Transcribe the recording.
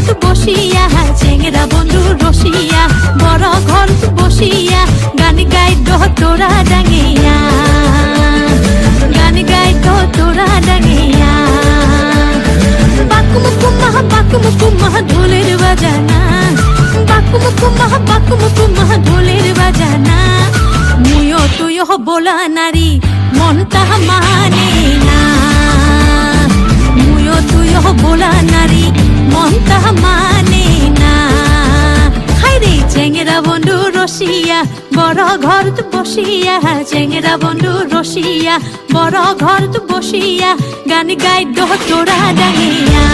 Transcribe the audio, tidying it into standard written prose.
ঘরত বসিয়া চেংরা বন্ধু রসিয়া বড় ঘরত বসিয়া গান গাইত তোরা ডাঙিয়া গান গাইত তোরা ডাঙিয়া বাকুমুকুমা ঢোলের বাজানা বাকুমুকুমা ঢোলের বাজানা মুয়ো তুয়ো বোলা নারী মনটা মানে না মুয়ো তুয়ো বোলা নারী মনটা মানে না হাইরে চেংরা বন্ধু রসিয়া বড় ঘরত বসিয়া চেংরা বন্ধু রসিয়া বড় ঘরত বসিয়া গান গাইত তোরা ডাঙিয়া